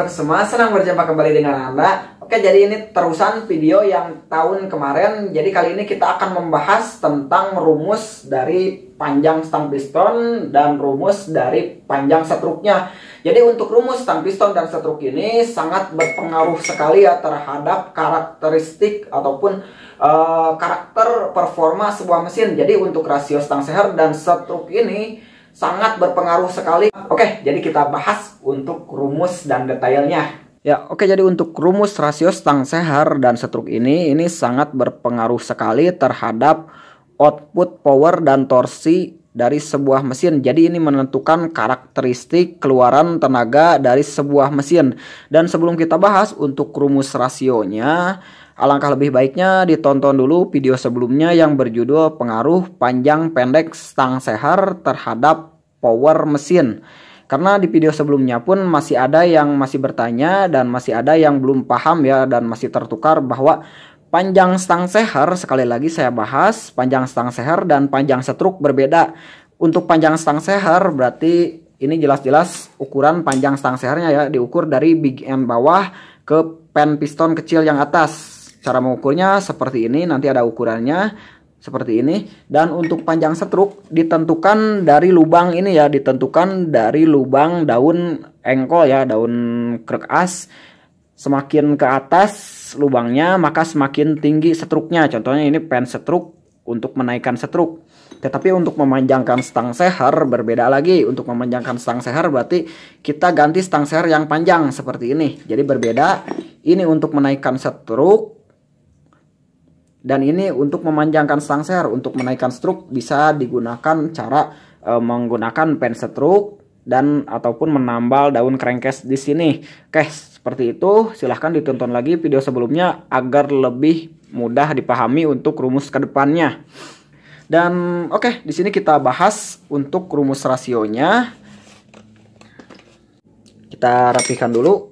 semua, senang berjumpa kembali dengan Anda. Oke, jadi ini terusan video yang tahun kemarin. Jadi kali ini kita akan membahas tentang rumus dari panjang stang piston dan rumus dari panjang setruknya. Jadi untuk rumus stang piston dan setruk ini sangat berpengaruh sekali ya terhadap karakteristik ataupun karakter performa sebuah mesin. Jadi untuk rasio stang seher dan setruk ini sangat berpengaruh sekali. Oke, jadi kita bahas untuk rumus dan detailnya. Ya, oke, jadi untuk rumus rasio stang seher dan setruk ini sangat berpengaruh sekali terhadap output power dan torsi dari sebuah mesin. Jadi ini menentukan karakteristik keluaran tenaga dari sebuah mesin. Dan sebelum kita bahas untuk rumus rasionya, alangkah lebih baiknya ditonton dulu video sebelumnya yang berjudul pengaruh panjang pendek stang seher terhadap power mesin. Karena di video sebelumnya pun masih ada yang masih bertanya dan masih ada yang belum paham ya dan masih tertukar bahwa panjang stang seher, sekali lagi saya bahas, panjang stang seher dan panjang setruk berbeda. Untuk panjang stang seher berarti ini jelas-jelas ukuran panjang stang sehernya ya, diukur dari big end bawah ke pen piston kecil yang atas. Cara mengukurnya seperti ini, nanti ada ukurannya seperti ini. Dan untuk panjang setruk ditentukan dari lubang ini ya, ditentukan dari lubang daun engkol ya, daun krek as. Semakin ke atas lubangnya maka semakin tinggi setruknya. Contohnya ini pen setruk untuk menaikkan setruk. Tetapi untuk memanjangkan stang seher berbeda lagi. Untuk memanjangkan stang seher berarti kita ganti stang seher yang panjang seperti ini. Jadi berbeda. Ini untuk menaikkan setruk dan ini untuk memanjangkan stang seher. Untuk menaikkan setruk bisa digunakan cara menggunakan pen setruk dan ataupun menambal daun crankcase di sini. Oke, seperti itu. Silahkan ditonton lagi video sebelumnya agar lebih mudah dipahami untuk rumus kedepannya. Dan oke, di sini kita bahas untuk rumus rasionya. Kita rapikan dulu.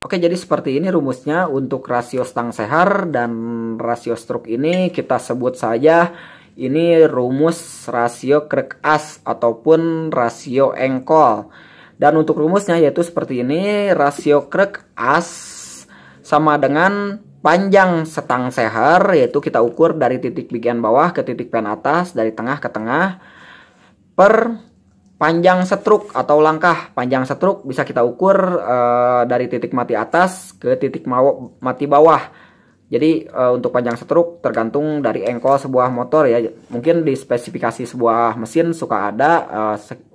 Oke, jadi seperti ini rumusnya untuk rasio stang seher dan rasio stroke ini kita sebut saja ini rumus rasio krek as ataupun rasio engkol. Dan untuk rumusnya yaitu seperti ini, rasio krek as sama dengan panjang stang seher, yaitu kita ukur dari titik big end bawah ke titik pen atas, dari tengah ke tengah, per panjang setruk atau langkah. Panjang setruk bisa kita ukur dari titik mati atas ke titik mati bawah. Jadi untuk panjang setruk tergantung dari engkol sebuah motor ya. Mungkin di spesifikasi sebuah mesin suka ada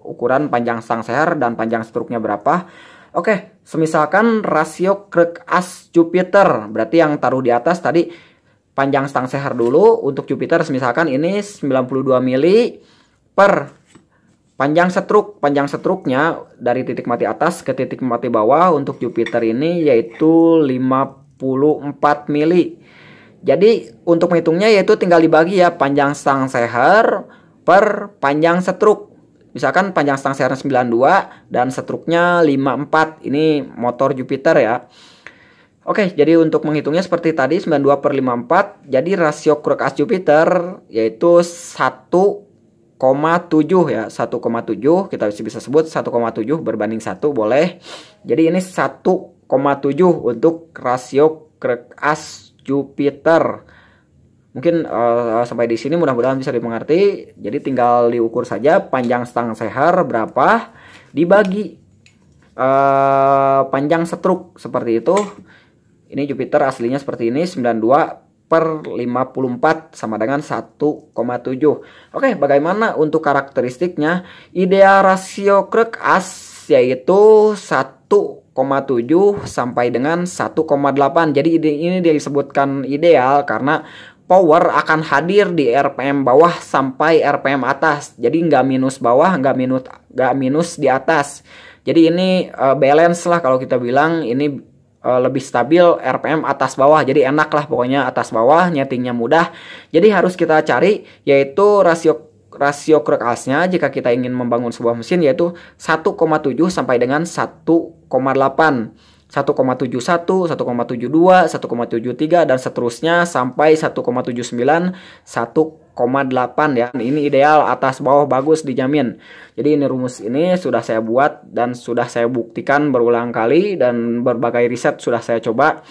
ukuran panjang stang seher dan panjang setruknya berapa. Oke, semisalkan rasio krek as Jupiter, berarti yang taruh di atas tadi panjang stang seher dulu. Untuk Jupiter misalkan ini 92 mili per panjang setruk. Panjang setruknya dari titik mati atas ke titik mati bawah untuk Jupiter ini yaitu 54 mili. Jadi untuk menghitungnya yaitu tinggal dibagi ya, panjang stang seher per panjang setruk. Misalkan panjang stang seher 92 dan setruknya 54. Ini motor Jupiter ya. Oke, jadi untuk menghitungnya seperti tadi 92 per 54. Jadi rasio krek as Jupiter yaitu 1,7 ya, 1,7 kita bisa sebut 1,7 berbanding 1 boleh. Jadi ini 1,7 untuk rasio krek as Jupiter. Mungkin sampai di sini mudah-mudahan bisa dimengerti. Jadi tinggal diukur saja panjang stang seher berapa dibagi panjang setruk seperti itu. Ini Jupiter aslinya seperti ini, 92 per 54 sama dengan 1,7. Oke, bagaimana untuk karakteristiknya? Ideal rasio krek as yaitu 1,7 sampai dengan 1,8. Jadi ini disebutkan ideal karena power akan hadir di RPM bawah sampai RPM atas. Jadi nggak minus bawah, nggak minus di atas. Jadi ini balance lah kalau kita bilang, ini lebih stabil RPM atas bawah. Jadi enak lah pokoknya atas bawah, nyetingnya mudah. Jadi harus kita cari yaitu rasio krek asnya jika kita ingin membangun sebuah mesin yaitu 1,7 sampai dengan 1,8. 1,71, 1,72, 1,73 dan seterusnya sampai 1,79, 1,80. ya. Ini ideal, atas bawah bagus dijamin. Jadi ini rumus ini sudah saya buat dan sudah saya buktikan berulang kali dan berbagai riset sudah saya coba.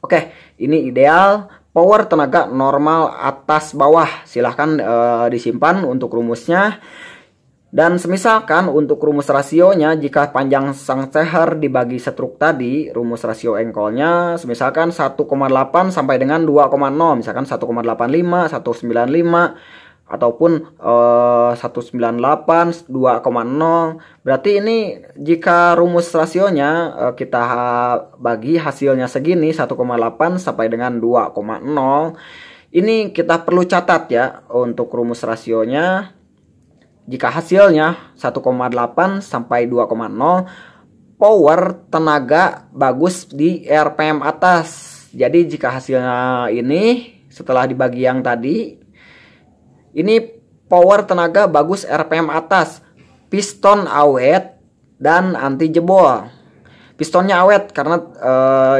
Oke, ini ideal, power tenaga normal atas bawah. Silahkan disimpan untuk rumusnya. Dan semisalkan untuk rumus rasionya, jika panjang stang seher dibagi setruk tadi, rumus rasio engkolnya semisalkan 1,8 sampai dengan 2,0, misalkan 1,85, 195 ataupun 198, 2,0. Berarti ini jika rumus rasionya kita bagi hasilnya segini, 1,8 sampai dengan 2,0. Ini kita perlu catat ya untuk rumus rasionya. Jika hasilnya 1,8 sampai 2,0, power tenaga bagus di RPM atas. Jadi jika hasilnya ini setelah dibagi yang tadi, ini power tenaga bagus RPM atas, piston awet dan anti jebol. Pistonnya awet karena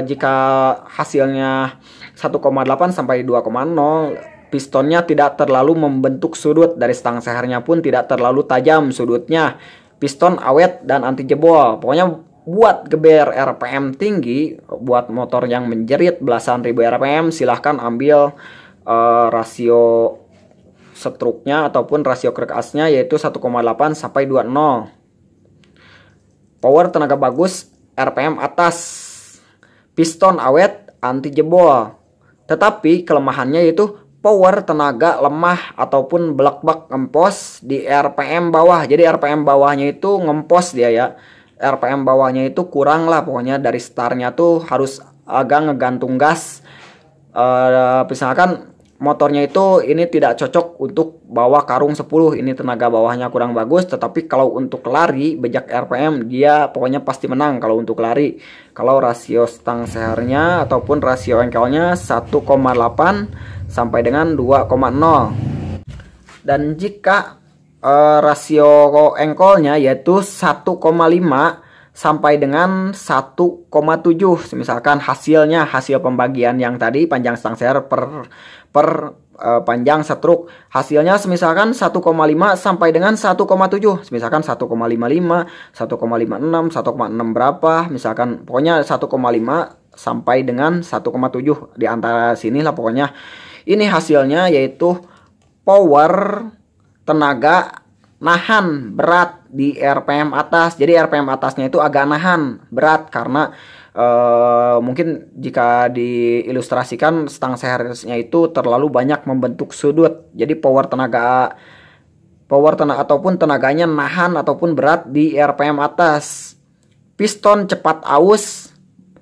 jika hasilnya 1,8 sampai 2,0, pistonnya tidak terlalu membentuk sudut, dari stang sehernya pun tidak terlalu tajam sudutnya. Piston awet dan anti jebol. Pokoknya buat geber RPM tinggi, buat motor yang menjerit belasan ribu RPM, silahkan ambil rasio setruknya ataupun rasio krek asnya yaitu 1,8 sampai 20. Power tenaga bagus RPM atas, piston awet, anti jebol. Tetapi kelemahannya yaitu power tenaga lemah ataupun blak-blak ngempos di RPM bawah. Jadi RPM bawahnya itu ngempos dia ya. RPM bawahnya itu kurang lah, pokoknya dari startnya tuh harus agak ngegantung gas. Misalkan motornya itu ini tidak cocok untuk bawa karung 10, ini tenaga bawahnya kurang bagus. Tetapi kalau untuk lari bejak RPM dia pokoknya pasti menang kalau untuk lari. Kalau rasio stang sehernya ataupun rasio engkelnya 1,8 sampai dengan 2,0. Dan jika rasio engkolnya yaitu 1,5 sampai dengan 1,7, misalkan hasil pembagian yang tadi panjang stang seher per panjang setruk, hasilnya misalkan 1,5 sampai dengan 1,7, misalkan 1,55, 1,56, 1,6 berapa, misalkan pokoknya 1,5 sampai dengan 1,7 di antara sinilah pokoknya. Ini hasilnya yaitu power tenaga nahan berat di RPM atas. Jadi RPM atasnya itu agak nahan berat karena mungkin jika diilustrasikan stang sehernya itu terlalu banyak membentuk sudut. Jadi power tenaga ataupun tenaganya nahan ataupun berat di RPM atas. Piston cepat aus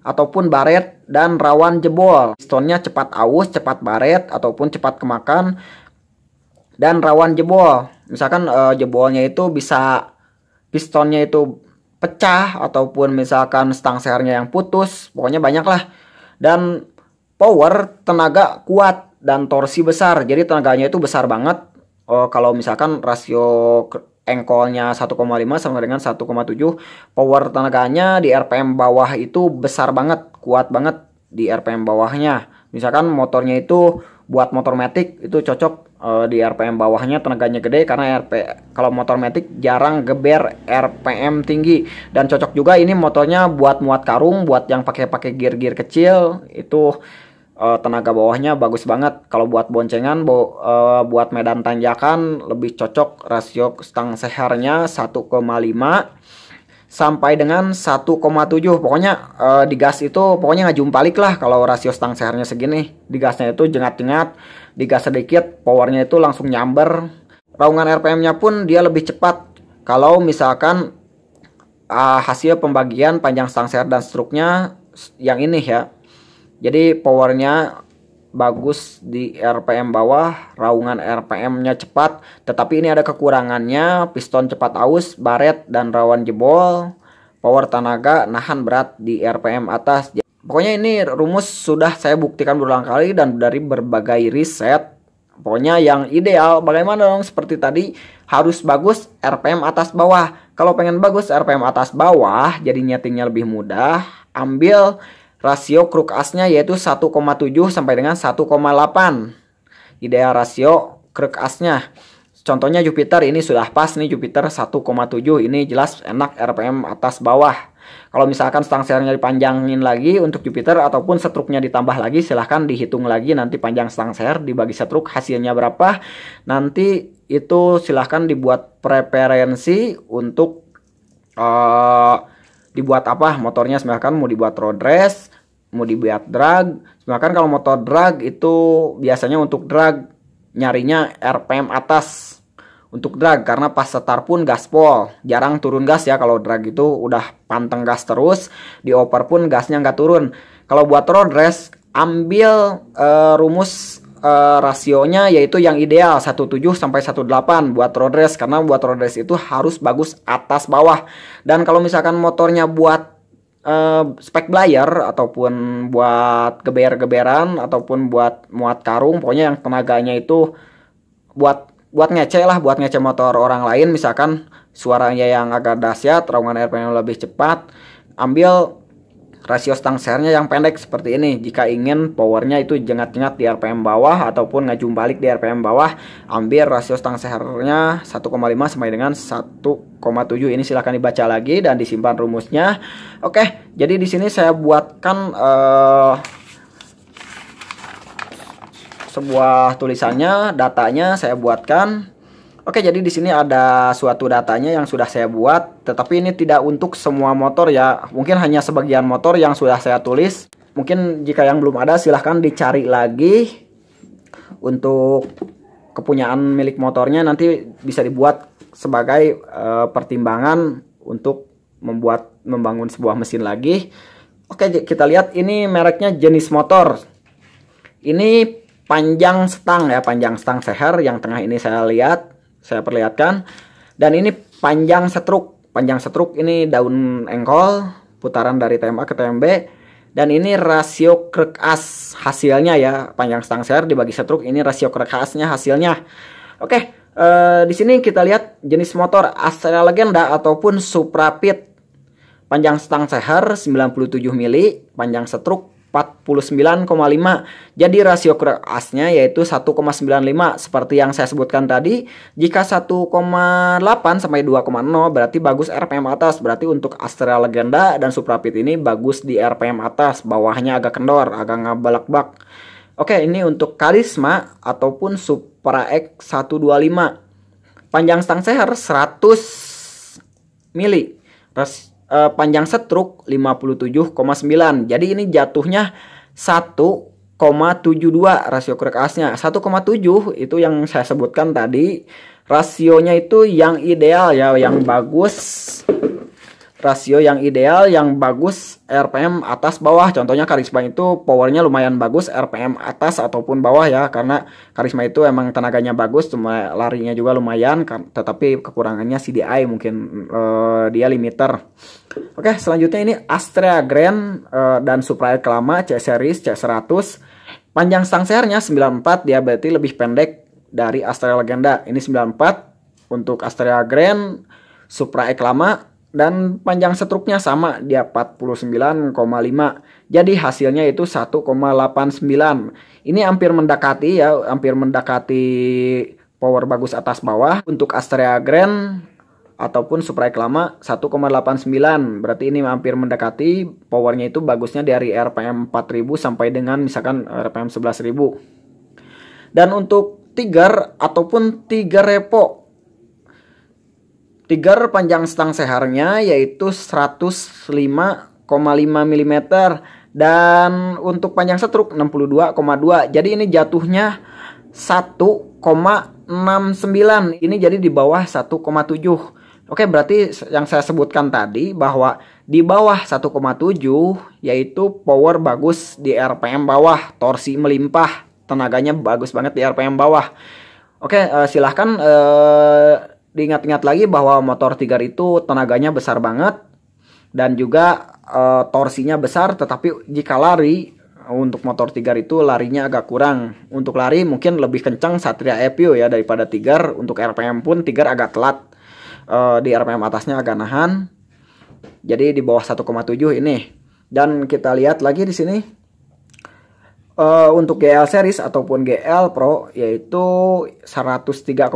ataupun baret dan rawan jebol. Pistonnya cepat aus, cepat baret ataupun cepat kemakan dan rawan jebol. Misalkan jebolnya itu bisa pistonnya itu pecah ataupun misalkan stang sehernya yang putus, pokoknya banyak lah. Dan power tenaga kuat dan torsi besar, jadi tenaganya itu besar banget. Kalau misalkan rasio engkolnya 1,5 sama dengan 1,7, power tenaganya di RPM bawah itu besar banget, kuat banget di RPM bawahnya. Misalkan motornya itu buat motor matic itu cocok di RPM bawahnya tenaganya gede, karena kalau motor matic jarang geber RPM tinggi. Dan cocok juga ini motornya buat muat karung, buat yang pakai gear kecil itu tenaga bawahnya bagus banget. Kalau buat boncengan, buat medan tanjakan lebih cocok rasio stang sehernya 1,5 sampai dengan 1,7. Pokoknya di gas itu pokoknya nggak jumpalik lah kalau rasio stang sehernya segini. Di gasnya itu jengat-jengat, digas sedikit powernya itu langsung nyamber. Raungan RPM-nya pun dia lebih cepat. Kalau misalkan hasil pembagian panjang stang seher dan struknya yang ini ya. Jadi powernya bagus di RPM bawah, raungan RPM-nya cepat, tetapi ini ada kekurangannya, piston cepat aus, baret dan rawan jebol, power tenaga nahan berat di RPM atas. Pokoknya ini rumus sudah saya buktikan berulang kali dan dari berbagai riset. Pokoknya yang ideal bagaimana dong, seperti tadi harus bagus RPM atas bawah. Kalau pengen bagus RPM atas bawah jadi nyetingnya lebih mudah, ambil rasio kruk asnya yaitu 1,7 sampai dengan 1,8. Ideal rasio krek asnya. Contohnya Jupiter ini sudah pas nih, Jupiter 1,7 ini jelas enak RPM atas bawah. Kalau misalkan stang sehernya dipanjangin lagi untuk Jupiter ataupun setruknya ditambah lagi, silahkan dihitung lagi nanti panjang stang seher dibagi setruk hasilnya berapa. Nanti itu silahkan dibuat preferensi untuk dibuat apa motornya. Misalkan mau dibuat road race, mau dibuat drag. Misalkan kalau motor drag itu biasanya untuk drag nyarinya RPM atas untuk drag, karena pas start pun gaspol, jarang turun gas ya. Kalau drag itu udah panteng gas terus, di over pun gasnya nggak turun. Kalau buat road race, ambil rumus rasionya yaitu yang ideal 17 sampai 18 buat road race, karena buat road race itu harus bagus atas bawah. Dan kalau misalkan motornya buat spek blayer ataupun buat geber-geberan ataupun buat muat karung, pokoknya yang tenaganya itu buat ngece lah, buat ngece motor orang lain, misalkan suaranya yang agak dahsyat, raungan RPM lebih cepat, ambil rasio stang sehernya yang pendek seperti ini. Jika ingin powernya itu jengat-jengat di RPM bawah ataupun ngajung balik di RPM bawah, ambil rasio stang sehernya 1,5 sampai dengan 1,7. Ini silahkan dibaca lagi dan disimpan rumusnya. Oke, jadi di sini saya buatkan sebuah tulisannya, datanya saya buatkan. Oke, jadi di sini ada suatu datanya yang sudah saya buat, tetapi ini tidak untuk semua motor ya. Mungkin hanya sebagian motor yang sudah saya tulis. Mungkin jika yang belum ada silahkan dicari lagi untuk kepunyaan milik motornya, nanti bisa dibuat sebagai pertimbangan untuk membangun sebuah mesin lagi. Oke, kita lihat ini mereknya jenis motor. Ini panjang stang ya, panjang stang seher yang tengah ini saya perlihatkan. Dan ini panjang setruk. Panjang setruk ini daun engkol, putaran dari TMA ke TMB. Dan ini rasio krek as hasilnya ya, panjang stang seher dibagi setruk, ini rasio krek asnya hasilnya. Oke, di sini kita lihat jenis motor Astrea Legenda ataupun Supra Pit. Panjang stang seher 97 mili, panjang setruk 49,5. Jadi rasio krek asnya yaitu 1,95 seperti yang saya sebutkan tadi. Jika 1,8 sampai 2,0 berarti bagus RPM atas. Berarti untuk Astrea Legenda dan Supra Pit ini bagus di RPM atas, bawahnya agak kendor, agak ngabalak-bak. Oke, ini untuk Karisma ataupun Supra X 125. Panjang stang seher 100 mili. Panjang setruk 57,9. Jadi ini jatuhnya 1,72 rasio krek asnya. 1,7 itu yang saya sebutkan tadi. Rasionya itu yang ideal ya, yang bagus. Rasio yang ideal, yang bagus RPM atas bawah. Contohnya Karisma itu powernya lumayan bagus RPM atas ataupun bawah ya, karena Karisma itu emang tenaganya bagus, cuma larinya juga lumayan, tetapi kekurangannya CDI mungkin dia limiter. Oke, selanjutnya ini Astrea Grand dan Supra Reclama C series C100. Panjang stang sehernya 94, dia berarti lebih pendek dari Astrea Legenda. Ini 94 untuk Astrea Grand, Supra Reclama. Dan panjang setruknya sama, dia 49,5. Jadi hasilnya itu 1,89. Ini hampir mendekati ya, hampir mendekati power bagus atas bawah. Untuk Astrea Grand ataupun Supra Reclama 1,89. Berarti ini hampir mendekati, powernya itu bagusnya dari RPM 4000 sampai dengan misalkan RPM 11.000. Dan untuk Tiger ataupun Tiger Repo, Tiger panjang stang sehernya yaitu 105,5 mm dan untuk panjang setruk 62,2. Jadi ini jatuhnya 1,69. Ini jadi di bawah 1,7. Oke, berarti yang saya sebutkan tadi bahwa di bawah 1,7 yaitu power bagus di RPM bawah, torsi melimpah, tenaganya bagus banget di RPM bawah. Oke, silahkan diingat-ingat lagi bahwa motor Tiger itu tenaganya besar banget dan juga torsinya besar, tetapi jika lari untuk motor Tiger itu larinya agak kurang. Untuk lari mungkin lebih kencang Satria Epio ya daripada Tiger. Untuk RPM pun Tiger agak telat, di RPM atasnya agak nahan. Jadi di bawah 1,7 ini. Dan kita lihat lagi di sini. Untuk GL series ataupun GL Pro yaitu 103,5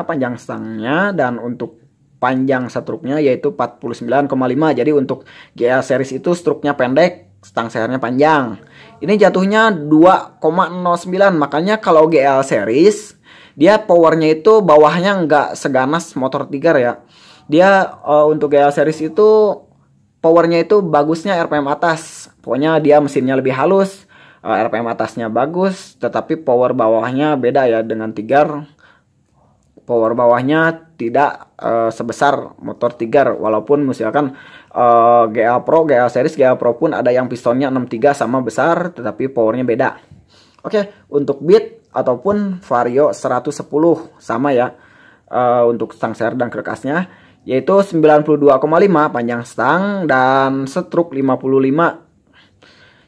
panjang stangnya, dan untuk panjang setruknya yaitu 49,5. Jadi untuk GL series itu struknya pendek, stang sehernya panjang. Ini jatuhnya 2,09. Makanya kalau GL series dia powernya itu bawahnya nggak seganas motor Tiger ya. Dia untuk GL series itu powernya itu bagusnya RPM atas. Pokoknya dia mesinnya lebih halus, RPM atasnya bagus, tetapi power bawahnya beda ya dengan Tiger. Power bawahnya tidak sebesar motor Tiger, walaupun misalkan GL Pro, GL series, GL Pro pun ada yang pistonnya 63 sama besar, tetapi powernya beda. Oke, untuk beat ataupun Vario 110 sama ya untuk stang seher dan kerekasnya, yaitu 92,5 panjang stang dan stroke 55.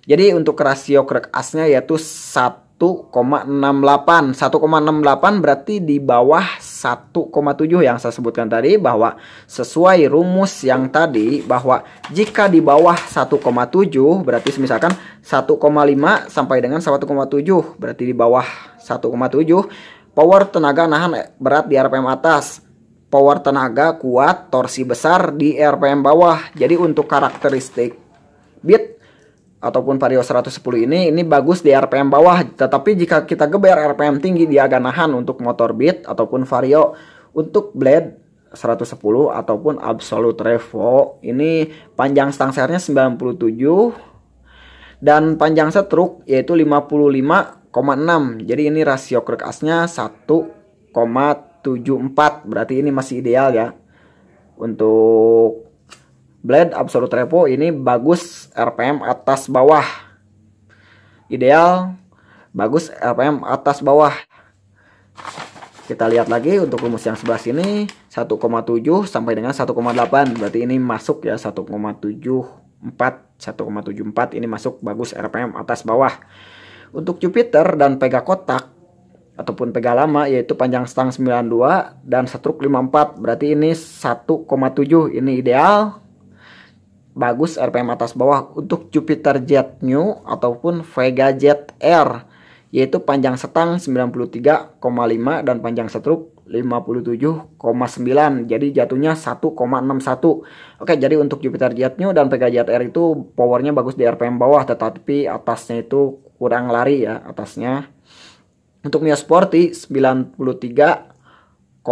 Jadi untuk rasio kerekasnya yaitu 1,68. 1,68 berarti di bawah 1,7 yang saya sebutkan tadi, bahwa sesuai rumus yang tadi bahwa jika di bawah 1,7 berarti misalkan 1,5 sampai dengan 1,7 berarti di bawah 1,7, power tenaga nahan berat di RPM atas, power tenaga kuat torsi besar di RPM bawah. Jadi untuk karakteristik beat ataupun Vario 110 ini bagus di RPM bawah, tetapi jika kita geber RPM tinggi dia agak nahan untuk motor beat ataupun Vario. Untuk blade 110 ataupun Absolute Revo ini panjang stang sehernya 97 dan panjang setruk yaitu 55,6. Jadi ini rasio kerekasnya 1,74, berarti ini masih ideal ya. Untuk blade Absolute Revo ini bagus RPM atas bawah, ideal bagus RPM atas bawah. Kita lihat lagi untuk rumus yang sebelah sini 1,7 sampai dengan 1,8, berarti ini masuk ya 1,74 ini masuk, bagus RPM atas bawah. Untuk Jupiter dan pega kotak ataupun pega lama yaitu panjang stang 92 dan stroke 54, berarti ini 1,7, ini ideal bagus RPM atas bawah. Untuk Jupiter Jet New ataupun Vega Jet Air yaitu panjang stang 93,5 dan panjang stroke 57,9, jadi jatuhnya 1,61. Oke, jadi untuk Jupiter Jet New dan Vega Jet Air itu powernya bagus di RPM bawah, tetapi atasnya itu kurang lari ya atasnya. Untuk Mio Sporty 93,5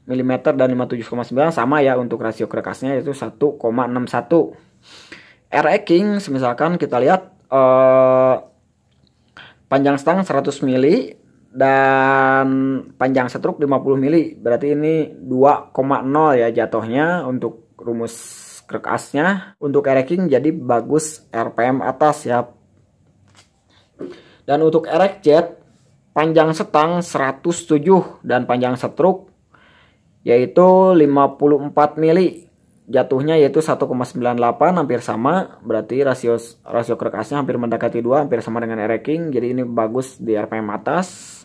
mm dan 57,9 sama ya untuk rasio kerekasnya itu 1,61. RE King misalkan kita lihat panjang stang 100 mili dan panjang stroke 50 mili, berarti ini 2,0 ya jatuhnya untuk rumus kerekasnya. Untuk RE King jadi bagus RPM atas ya. Dan untuk RX Jet panjang stang 107 dan panjang stroke yaitu 54 mili, jatuhnya yaitu 1,98, hampir sama, berarti rasio kerekasnya hampir mendekati 2, hampir sama dengan RE King, jadi ini bagus di RPM atas.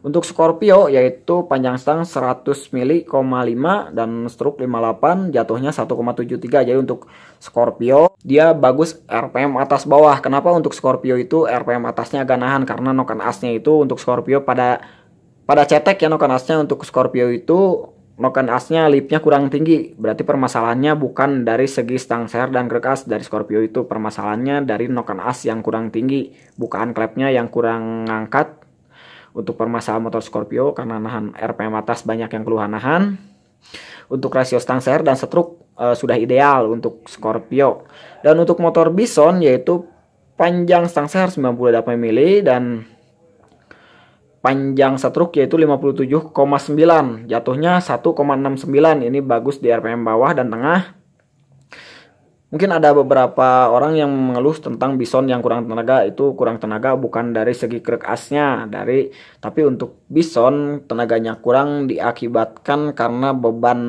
Untuk Scorpio yaitu panjang stang 100 mili, 5 dan stroke 58, jatuhnya 1,73. Jadi untuk Scorpio dia bagus RPM atas bawah. Kenapa untuk Scorpio itu RPM atasnya agak nahan? Karena noken asnya itu untuk Scorpio pada cetek ya, noken asnya untuk Scorpio itu noken asnya lipnya kurang tinggi. Berarti permasalahannya bukan dari segi stang seher dan kerekas dari Scorpio itu, permasalahannya dari noken as yang kurang tinggi, bukan klepnya yang kurang ngangkat. Untuk permasalahan motor Scorpio karena nahan RPM atas banyak yang keluhan nahan. Untuk rasio stang seher dan stroke sudah ideal untuk Scorpio. Dan untuk motor Bison yaitu panjang stang seher 98 mili dan panjang stroke yaitu 57,9, jatuhnya 1,69. Ini bagus di RPM bawah dan tengah. Mungkin ada beberapa orang yang mengeluh tentang Bison yang kurang tenaga, itu kurang tenaga bukan dari segi krek asnya, tapi untuk Bison tenaganya kurang diakibatkan karena beban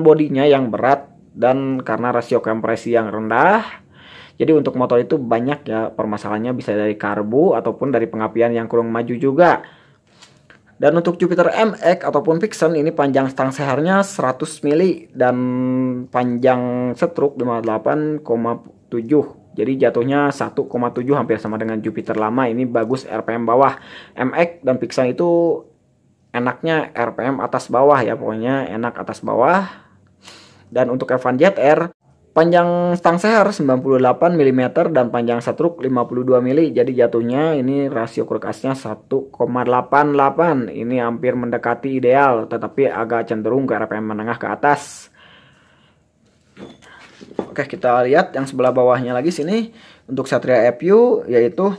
bodinya yang berat dan karena rasio kompresi yang rendah. Jadi untuk motor itu banyak ya permasalahannya, bisa dari karbu ataupun dari pengapian yang kurang maju juga. Dan untuk Jupiter MX ataupun Vixen ini panjang stang sehernya 100 mili dan panjang stroke 58,7. Jadi jatuhnya 1,7 hampir sama dengan Jupiter lama. Ini bagus RPM bawah. MX dan Pixel itu enaknya RPM atas bawah ya, pokoknya enak atas bawah. Dan untuk Evan Jet Air, panjang stang seher 98 mm dan panjang setruk 52 mm. Jadi jatuhnya ini rasio kurkasnya 1,88. Ini hampir mendekati ideal, tetapi agak cenderung ke RPM menengah ke atas. Oke, kita lihat yang sebelah bawahnya lagi sini. Untuk Satria FU yaitu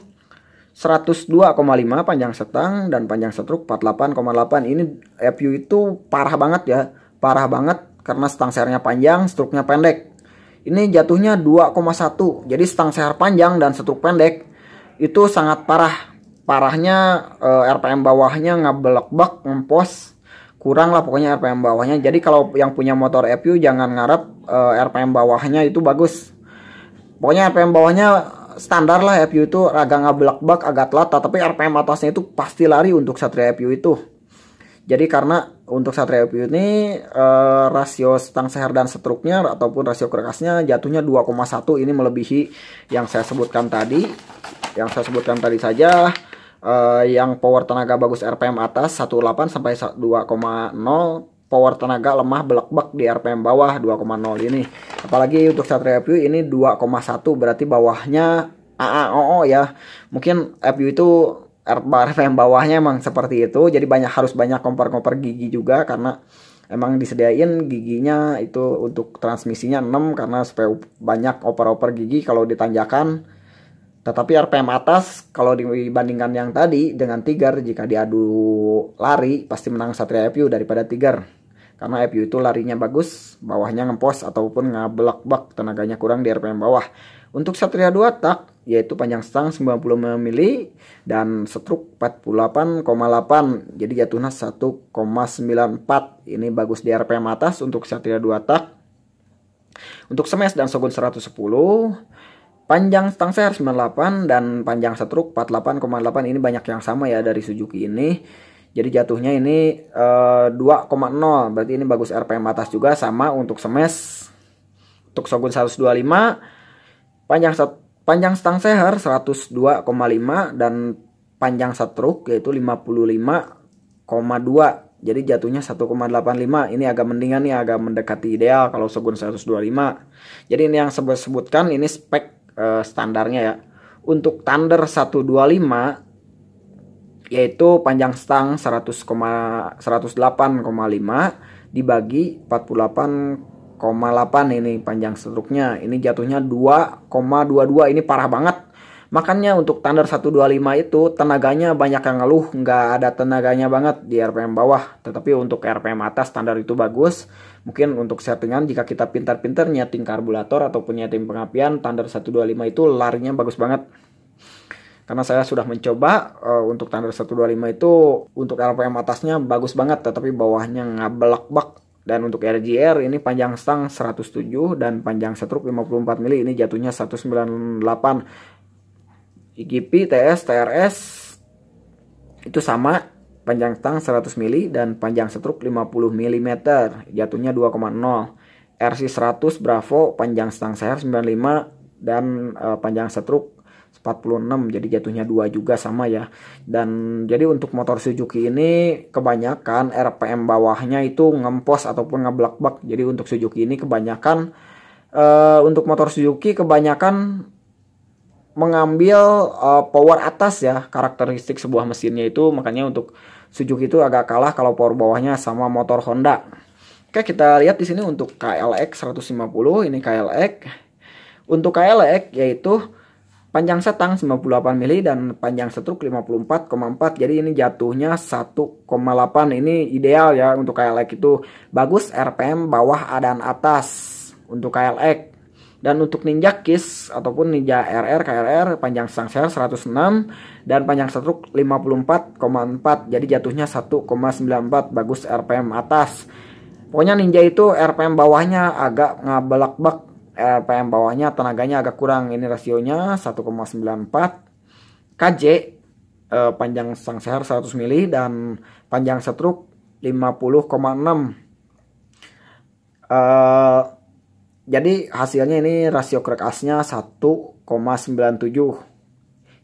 102,5 panjang setang dan panjang setruk 48,8. Ini FU itu parah banget ya. Parah banget karena stang sehernya panjang, struknya pendek. Ini jatuhnya 2,1. Jadi stang seher panjang dan setruk pendek itu sangat parah. Parahnya RPM bawahnya ngabelek-bek, ngempos. Kurang lah pokoknya RPM bawahnya. Jadi kalau yang punya motor FU jangan ngarep RPM bawahnya itu bagus. Pokoknya RPM bawahnya standar lah, FU itu agak ngabelak-bak, agak telat, tapi RPM atasnya itu pasti lari untuk Satria FU itu. Jadi karena untuk Satria FU ini rasio stang seher dan setruknya ataupun rasio kurkasnya jatuhnya 2,1. Ini melebihi yang saya sebutkan tadi. Yang saya sebutkan tadi saja. Yang power tenaga bagus RPM atas 18 sampai 2,0, power tenaga lemah belak-bak di RPM bawah 2,0 ini. Apalagi untuk Satria FU ini 2,1, berarti bawahnya AAOO ya. Mungkin FU itu RPM bawahnya emang seperti itu. Jadi harus banyak kompor-kompor gigi juga, karena emang disediain giginya itu untuk transmisinya 6 karena supaya banyak oper-oper gigi kalau ditanjakan. Tetapi RPM atas kalau dibandingkan yang tadi dengan Tiger, jika diadu lari pasti menang Satria FU daripada Tiger. Karena FU itu larinya bagus, bawahnya ngempos ataupun ngabelak-bak, tenaganya kurang di RPM bawah. Untuk Satria 2 tak yaitu panjang stang 90 mm dan setruk 48,8. Jadi jatuhnya 1,94. Ini bagus di RPM atas untuk Satria 2 tak. Untuk Smash dan Shogun 110, panjang stang seher 98 dan panjang setruk 48,8. Ini banyak yang sama ya dari Suzuki ini. Jadi jatuhnya ini 2,0. Berarti ini bagus RPM atas juga, sama untuk Smash. Untuk Shogun 125, panjang stang seher 102,5 dan panjang setruk yaitu 55,2. Jadi jatuhnya 1,85. Ini agak mendingan nih, agak mendekati ideal kalau Shogun 125. Jadi ini yang sebutkan ini spek standarnya ya. Untuk Thunder 125 yaitu panjang stang 108,5 dibagi 48,8. Ini panjang struknya. Ini jatuhnya 2,22. Ini parah banget. Makanya untuk Thunder 125 itu tenaganya banyak yang ngeluh, nggak ada tenaganya banget di RPM bawah. Tetapi untuk RPM atas standar itu bagus. Mungkin untuk settingan jika kita pintar-pintar nyeting karburator ataupun nyeting pengapian, Thunder 125 itu larinya bagus banget. Karena saya sudah mencoba untuk Thunder 125 itu untuk RPM atasnya bagus banget, tetapi bawahnya ngabelak-bak. Dan untuk RGR ini panjang stang 107 dan panjang setruk 54 mm. Ini jatuhnya 198. IGP, TS, TRS itu sama, panjang stang 100 mm dan panjang setruk 50 mm. Jatuhnya 2,0. RC 100 Bravo panjang stang seher 95 dan panjang setruk 46. Jadi jatuhnya 2 juga sama ya. Dan jadi untuk motor Suzuki ini kebanyakan RPM bawahnya itu ngempos ataupun ngeblak-blak. Jadi untuk Suzuki ini kebanyakan untuk motor Suzuki kebanyakan mengambil power atas ya, karakteristik sebuah mesinnya itu. Makanya untuk Suzuki itu agak kalah kalau power bawahnya sama motor Honda. Oke, kita lihat di sini untuk KLX 150. Ini KLX. Untuk KLX yaitu panjang setang 98 mm dan panjang setruk 54,4. Jadi ini jatuhnya 1,8. Ini ideal ya untuk KLX itu. Bagus RPM bawah dan atas untuk KLX. Dan untuk Ninja Kiss ataupun Ninja RR KRR panjang stang seher 106 dan panjang setruk 54,4. Jadi jatuhnya 1,94. Bagus RPM atas. Pokoknya Ninja itu RPM bawahnya agak ngabelak-bak. RPM bawahnya tenaganya agak kurang. Ini rasionya 1,94. KJ panjang stang seher 100 mm dan panjang setruk 50,6. Jadi hasilnya ini rasio krek asnya 1,97.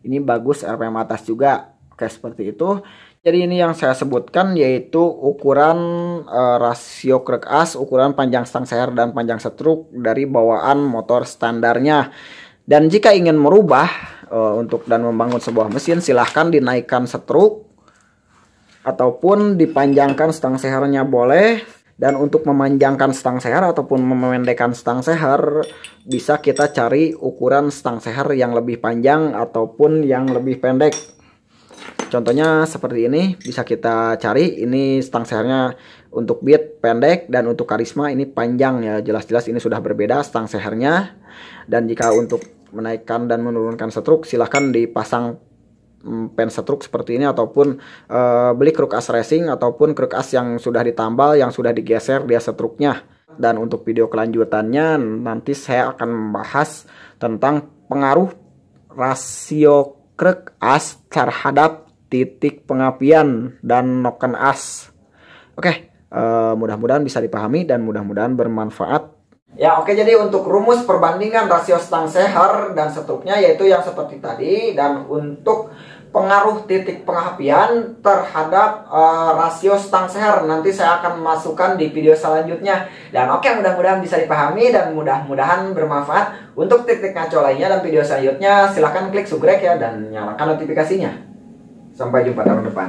Ini bagus, RPM atas juga. Oke, seperti itu. Jadi ini yang saya sebutkan yaitu ukuran rasio krek as, ukuran panjang stang seher dan panjang setruk dari bawaan motor standarnya. Dan jika ingin merubah untuk dan membangun sebuah mesin, silahkan dinaikkan setruk ataupun dipanjangkan stang sehernya boleh. Dan untuk memanjangkan stang seher ataupun memendekkan stang seher, bisa kita cari ukuran stang seher yang lebih panjang ataupun yang lebih pendek. Contohnya seperti ini, bisa kita cari. Ini stang sehernya untuk Beat pendek dan untuk Karisma ini panjang ya. Jelas-jelas ini sudah berbeda stang sehernya. Dan jika untuk menaikkan dan menurunkan setruk, silahkan dipasang pen setruk seperti ini ataupun beli kruk as racing ataupun kruk as yang sudah ditambal, yang sudah digeser dia setruknya. Dan untuk video kelanjutannya nanti saya akan membahas tentang pengaruh rasio kruk as terhadap titik pengapian dan noken as. Oke, mudah-mudahan bisa dipahami dan mudah-mudahan bermanfaat. Ya oke, jadi untuk rumus perbandingan rasio stang seher dan setruknya yaitu yang seperti tadi. Dan untuk pengaruh titik pengapian terhadap rasio stang seher nanti saya akan masukkan di video selanjutnya. Dan oke, mudah-mudahan bisa dipahami dan mudah-mudahan bermanfaat. Untuk teknik ngaco lainnya dan video selanjutnya silahkan klik subscribe ya dan nyalakan notifikasinya. Sampai jumpa tahun depan.